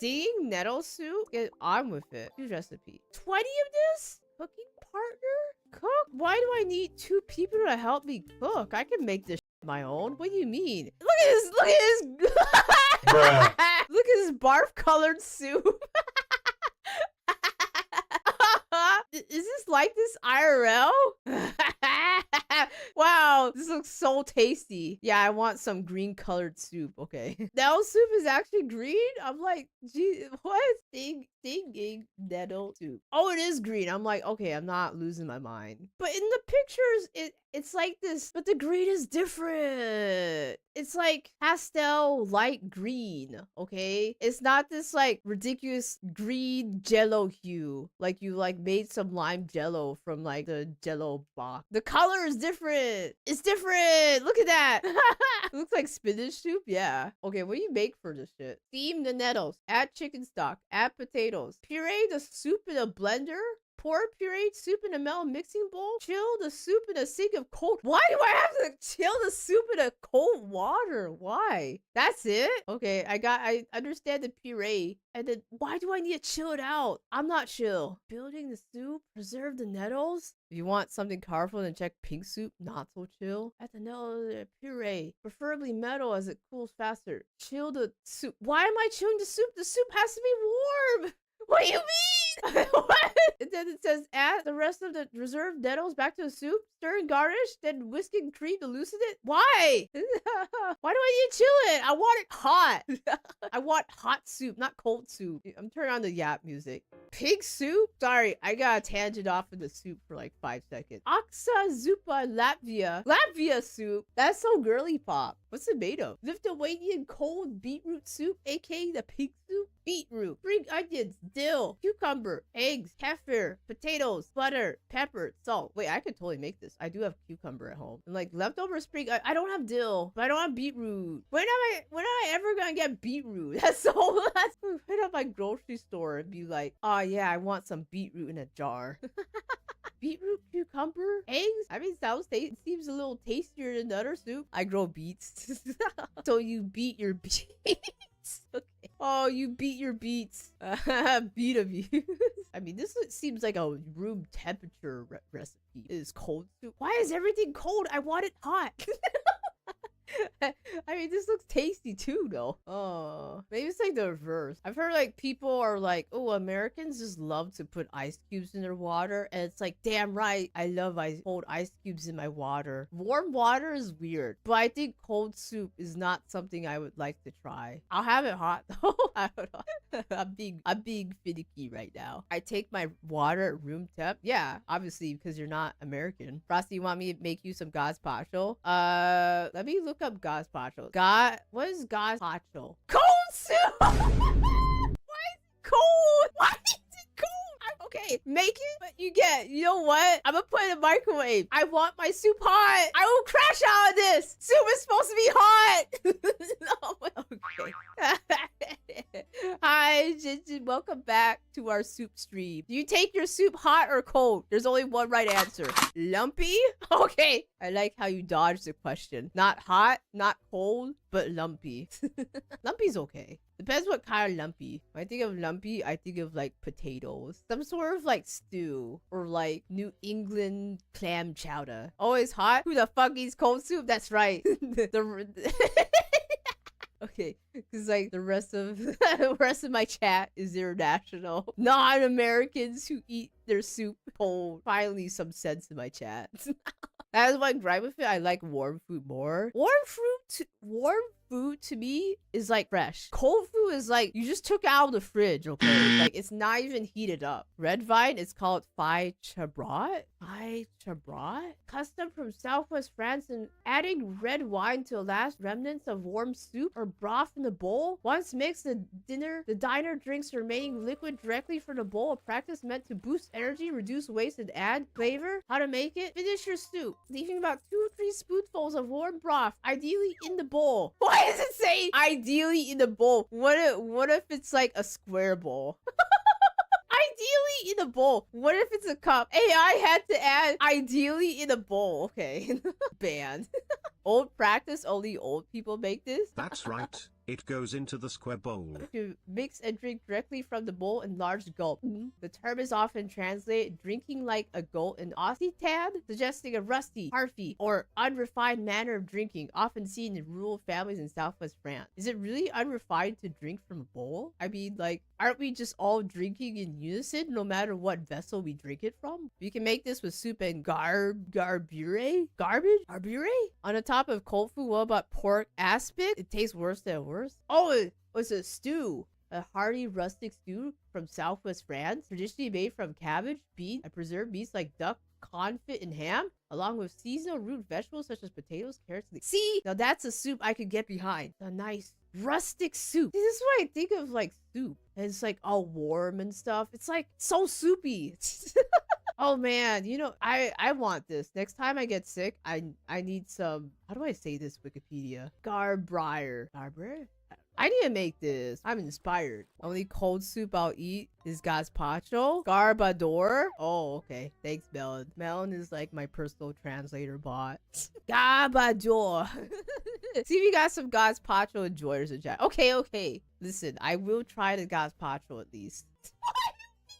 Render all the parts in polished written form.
Steamed nettle soup? Get on with it. Choose recipe. 20 of this? Cooking partner? Cook? Why do I need 2 people to help me cook? I can make this my own. What do you mean? Look at this. Look at this. Bruh. Look at this barf colored soup. Is this like this IRL? Wow, this looks so tasty. Yeah, I want some green colored soup. Okay. Nettle soup is actually green? I'm like, gee, what? Stinging nettle soup. Oh, it is green. I'm like, okay, I'm not losing my mind. But in the pictures, it's like this, but the green is different. It's like pastel light green, okay? It's not this like ridiculous green jello hue. Like you like made some lime jello from like the jello box. The color is different. It's different. Look at that. It looks like spinach soup. Yeah. Okay, what do you make for this shit? Steam the nettles. Add chicken stock. Add potatoes. Puree the soup in a blender. Pour pureed soup in a metal mixing bowl. Chill the soup in a sink of cold. Why do I have to chill the soup in a cold water? Why? That's it? Okay, I understand the puree. And then why do I need to chill it out? I'm not chill. Building the soup. Preserve the nettles. If you want something colorful, then check pink soup. Not so chill. Add the nettles puree. Preferably metal as it cools faster. Chill the soup. Why am I chilling the soup? The soup has to be warm. What do you mean? What? And then it says add the rest of the reserved nettles back to the soup, stir and garnish, then whisk and cream to loosen it. Why? Why do I need to chill it? I want it hot. I want hot soup, not cold soup. I'm turning on the yap music. Pig soup? Sorry, I got a tangent off of the soup for like 5 seconds. Aksa Zupa Latvia. Latvia soup? That's so girly pop. What's it made of? Lithuanian cold beetroot soup, aka the pig soup? Beetroot, spring onions, dill, cucumber, eggs, kefir, potatoes, butter, pepper, salt. Wait, I could totally make this. I do have cucumber at home. And like leftover spring, I don't have dill, but I don't have beetroot. When am I ever gonna get beetroot? That's so, that's hit up my grocery store and be like, oh yeah, I want some beetroot in a jar. Beetroot, cucumber, eggs? I mean, seems a little tastier than the other soup. I grow beets. So you beat your beets. Okay. Oh, you beat your beets. Beat of you. I mean, this seems like a room temperature recipe. It is cold soup. Why is everything cold? I want it hot. I mean, this looks tasty too, though. Oh, maybe it's like the reverse. I've heard like people are like, oh, Americans just love to put ice cubes in their water. And it's like, damn right. I love cold ice cubes in my water. Warm water is weird, but I think cold soup is not something I would like to try. I'll have it hot though. I don't know. I'm being finicky right now. I take my water at room temp. Yeah, obviously because you're not American. Frosty, you want me to make you some gazpacho? Let me look up gazpacho. What is gazpacho? Cold soup! Why is it cold? Why is it cold? Okay, make it, but you know what? I'm gonna put it in the microwave. I want my soup hot. I will crash out of this. Soup is supposed to be hot. No, okay. Hi, Jinjin. Welcome back to our soup stream. Do you take your soup hot or cold? There's only one right answer. Lumpy? Okay. I like how you dodged the question. Not hot, not cold, but lumpy. Lumpy's okay. Depends what kind of lumpy. When I think of lumpy, I think of like potatoes. Some sort of like stew or like New England clam chowder. Always hot? Who the fuck eats cold soup? That's right. Okay, because like the rest of my chat is international. Non-Americans who eat their soup cold. Finally, some sense in my chat. That is my gripe with it. I like warm food more. Warm food to me is like fresh. Cold food is like you just took it out of the fridge, okay? Like it's not even heated up. Red Vine is called Fai Chabrat. Fai Chabrat? Custom from Southwest France, and adding red wine to the last remnants of warm soup or broth in the bowl. Once mixed, the diner drinks remaining liquid directly from the bowl. A practice meant to boost energy, reduce waste, and add flavor. How to make it? Finish your soup, leaving about 2 or 3 spoonfuls of warm broth, ideally in the bowl. Why does it say ideally in the bowl? What if it's like a square bowl? Ideally in a bowl. What if it's a cup? AI had to add ideally in a bowl. Okay. Banned. Old practice, only old people make this. That's right. It goes into the square bowl. To mix and drink directly from the bowl in large gulp. The term is often translated drinking like a goat in Occitan, suggesting a rusty, harfy, or unrefined manner of drinking, often seen in rural families in southwest France. Is it really unrefined to drink from a bowl? I mean, like, aren't we just all drinking in unison, no matter what vessel we drink it from? We can make this with soup and garbure? Garbage? Garbure? On the top of cold food, what about pork aspic? It tastes worse than worse. Oh, it was a stew. A hearty rustic stew from southwest France, traditionally made from cabbage, bean, and preserved meats like duck, confit, and ham, along with seasonal root vegetables such as potatoes, carrots, and see, now that's a soup I could get behind. A nice rustic soup. This is what I think of like soup. And it's like all warm and stuff. It's like so soupy. Oh man, you know, I want this. Next time I get sick, I need some, how do I say this, Wikipedia? Garbrier. Garbrier? I need to make this. I'm inspired. Only cold soup I'll eat is gazpacho. Garbador. Oh, okay. Thanks, Melon. Melon is like my personal translator bot. Garbador. See if you got some gazpacho enjoyers in chat. Okay, okay. Listen, I will try the gazpacho at least.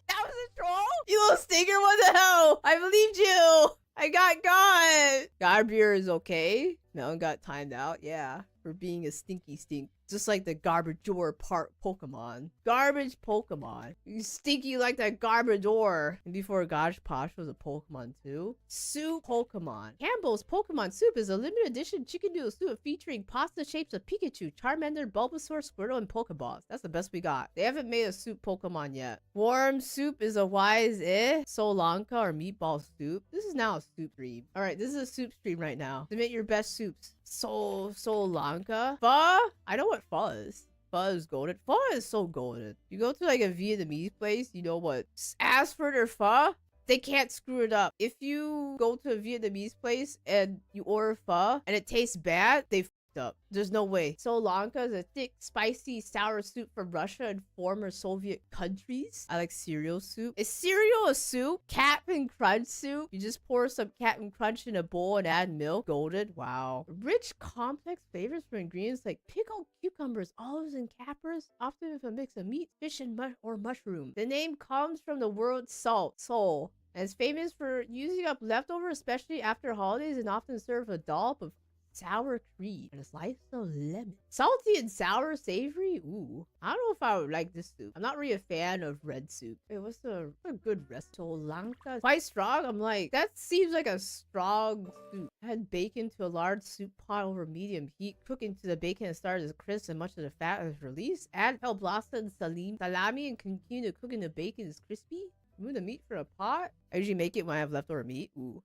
That was a troll? You little stinker, what the hell? I believed you. I got Garbier is okay. Melon got timed out, yeah. For being a stinky stink. Just like the Garbodor part Pokemon. Garbage Pokemon. You stinky like that Garbodor. And before Gazpacho was a Pokemon too. Soup Pokemon. Campbell's Pokemon Soup is a limited edition chicken noodle soup featuring pasta shapes of Pikachu, Charmander, Bulbasaur, Squirtle, and Pokeballs. That's the best we got. They haven't made a soup Pokemon yet. Warm soup is a wise Solanka or meatball soup. This is now a soup stream. Alright, this is a soup stream right now. Submit your best soups. Solanka. Pho? I know what pho is. Pho is golden. Pho is so golden. You go to like a Vietnamese place, you know what? As for their pho, they can't screw it up. If you go to a Vietnamese place and you order pho and it tastes bad, they up. There's no way. Solanka is a thick, spicy, sour soup from Russia and former Soviet countries. I like cereal soup. Is cereal a soup? Cap'n Crunch soup? You just pour some Cap'n Crunch in a bowl and add milk. Golden. Wow. Rich, complex flavors for ingredients like pickled cucumbers, olives, and capers, often with a mix of meat, fish, and or mushroom. The name comes from the word salt, soul, and is famous for using up leftovers, especially after holidays, and often serve a dollop of sour cream and a slice of lemon. Salty and sour, savory. Ooh, I don't know if I would like this soup. I'm not really a fan of red soup. Wait, what's a good rest? Solanka, quite strong. I'm like, that seems like a strong soup. Add bacon to a large soup pot over medium heat. Cook into the bacon and start as crisp and much of the fat is released. Add kalbasa and salami and continue to cook in the bacon is crispy. Remove the meat from a pot. I usually make it when I have leftover meat. Ooh.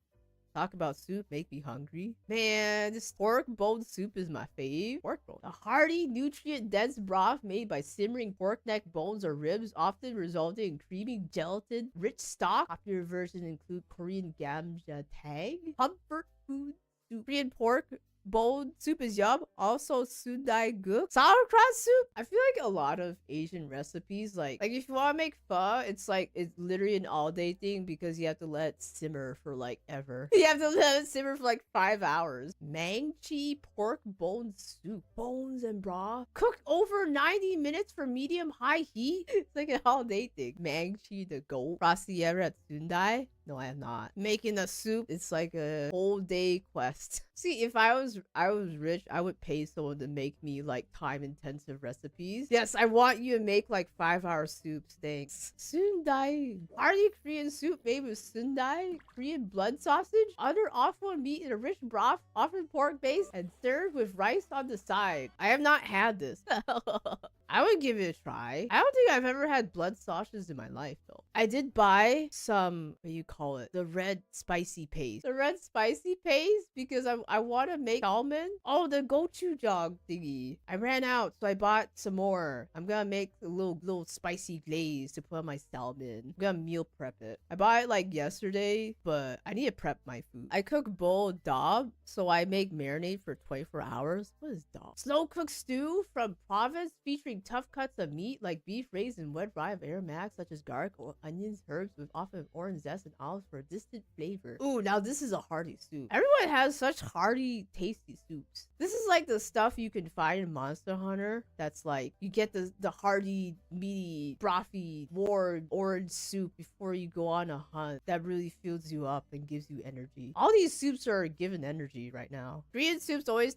Talk about soup, make me hungry. Man, this pork bone soup is my fave. Pork bone. A hearty, nutrient-dense broth made by simmering pork neck bones or ribs, often resulting in creamy gelatin-rich stock. Popular versions include Korean gamjatang, comfort food soup, Korean pork bone soup is yum. Also sundai guk, sauerkraut soup. I feel like a lot of Asian recipes, like if you want to make pho, it's like it's literally an all-day thing because you have to let it simmer for like ever. You have to let it simmer for like 5 hours. Mangchi pork bone soup, bones and broth, cooked over 90 minutes for medium-high heat. It's like an all-day thing. Mangchi the goat. Frosty at Sundai? No, I have not. Making a soup, it's like a whole day quest. See, if I was rich, I would pay someone to make me like time-intensive recipes. Yes, I want you to make like 5-hour soups. Thanks. Sundai. Hearty Korean soup made with sundai, Korean blood sausage, other offal meat in a rich broth, often pork-based, and served with rice on the side. I have not had this. I would give it a try. I don't think I've ever had blood sausages in my life though. I did buy some, what do you call it? The red spicy paste. The red spicy paste because I want to make salmon. Oh, the gochujang thingy. I ran out, so I bought some more. I'm gonna make a little spicy glaze to put on my salmon. I'm gonna meal prep it. I bought it like yesterday, but I need to prep my food. I cook bowl dab, so I make marinade for 24 hours. What is dab? Slow cooked stew from province featuring tough cuts of meat like beef raised in wet rye of aromatics such as garlic or onions, herbs with often orange zest and olives for a distant flavor. Ooh, now this is a hearty soup. Everyone has such hearty, tasty soups. This is like the stuff you can find in Monster Hunter. That's like you get the hearty, meaty, frothy, warm orange soup before you go on a hunt that really fills you up and gives you energy. All these soups are given energy right now. Korean soups always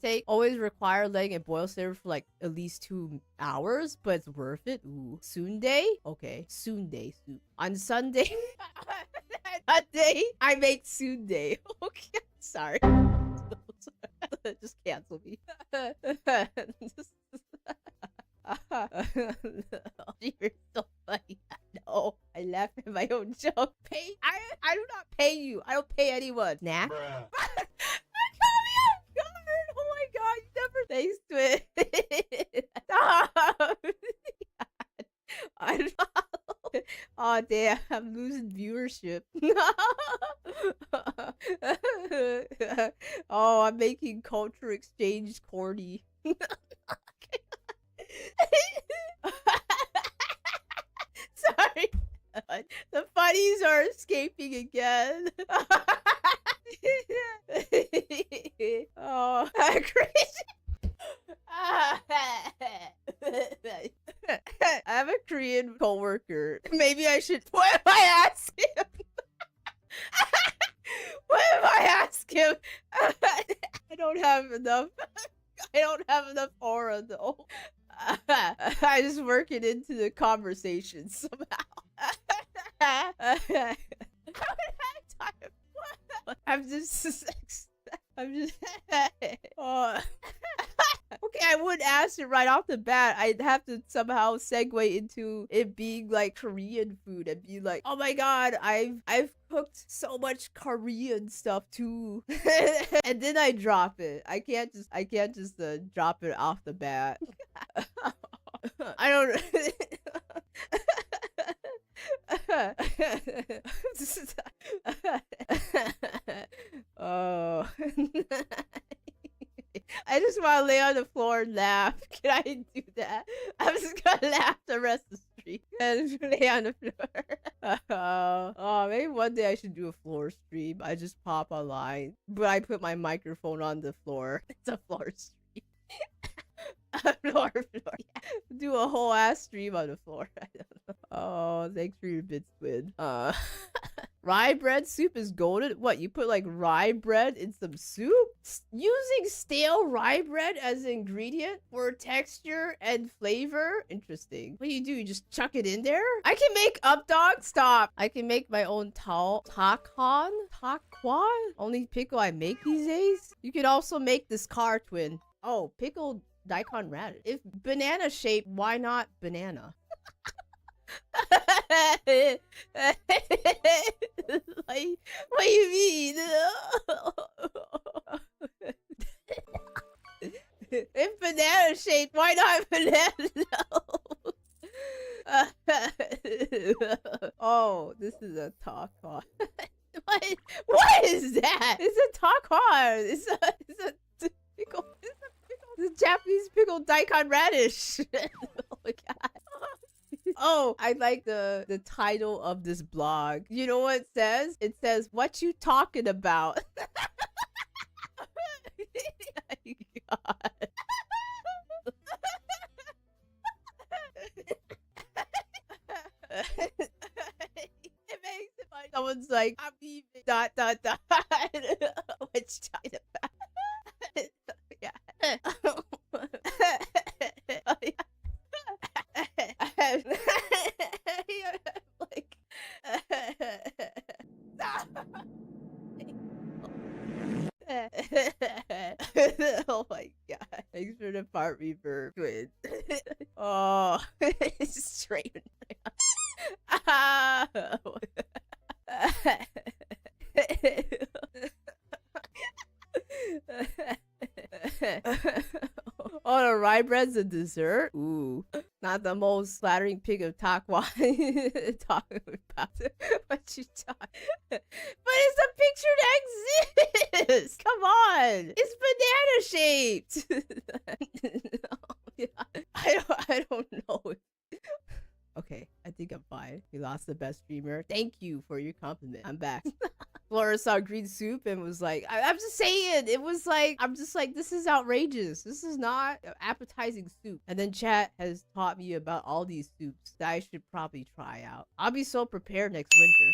require letting it boil over for like at least 2 hours, but it's worth it. Ooh, sundae? Okay, sundae soup. On Sunday, Sunday, I make sundae. Okay, sorry. Just cancel me. You're so funny. No, I laugh at my own joke. I do not pay you. I don't pay anyone. Nah. That caught me off guard. Oh my god, you never thanks to it. Stop. Oh damn, I'm losing viewership. Oh, I'm making culture exchange corny. Sorry. The funnies are escaping again. Oh, crazy. I have a Korean coworker. Maybe I should. What if I ask him? What if I ask him? I don't have enough. I don't have enough aura though. I just work it into the conversation somehow. I'm just. Oh. Okay, I wouldn't ask it right off the bat. I'd have to somehow segue into it being like Korean food and be like, oh my god, I've cooked so much Korean stuff too. And then I drop it. I can't just drop it off the bat. I don't Oh. I just want to lay on the floor and laugh. Can I do that? I'm just gonna laugh the rest of the stream and lay on the floor. Oh, maybe one day I should do a floor stream. I just pop online, but I put my microphone on the floor. It's a floor stream. floor. Yeah. Do a whole ass stream on the floor. I don't know. Oh, thanks for your bits, Squid. Rye bread soup is golden. What, you put like rye bread in some soup? Using stale rye bread as an ingredient for texture and flavor? Interesting. What do? You just chuck it in there? I can make up dog. Stop. I can make my own takwan? Only pickle I make these days? You could also make this car twin. Oh, pickled daikon radish. If banana shaped, why not banana? Like, what do you mean? If banana shaped, why not banana? Oh, this is a taco. What is that? It's a taco. It's a pickle. It's a Japanese pickled daikon radish. Oh my god. Oh, I like the title of this blog. You know what it says? It says, "What you talking about?" Oh, God. It makes it like someone's like, "I'm leaving." ... What you talking about? Yeah. Oh, yeah. Like, oh my god. Thanks for the part reverb. Twin. Oh, it's straight. rye bread's a dessert? Ooh. Not the most flattering pic of Takwa talking about what you talk. But it's a picture that exists. Come on. It's banana shaped. Yeah. I don't know. Okay, I think I'm fine. We lost the best streamer. Thank you for your compliment. I'm back. Flora saw green soup and was like, I'm just saying, it was like, I'm just like, this is outrageous. This is not appetizing soup. And then chat has taught me about all these soups that I should probably try out. I'll be so prepared next winter.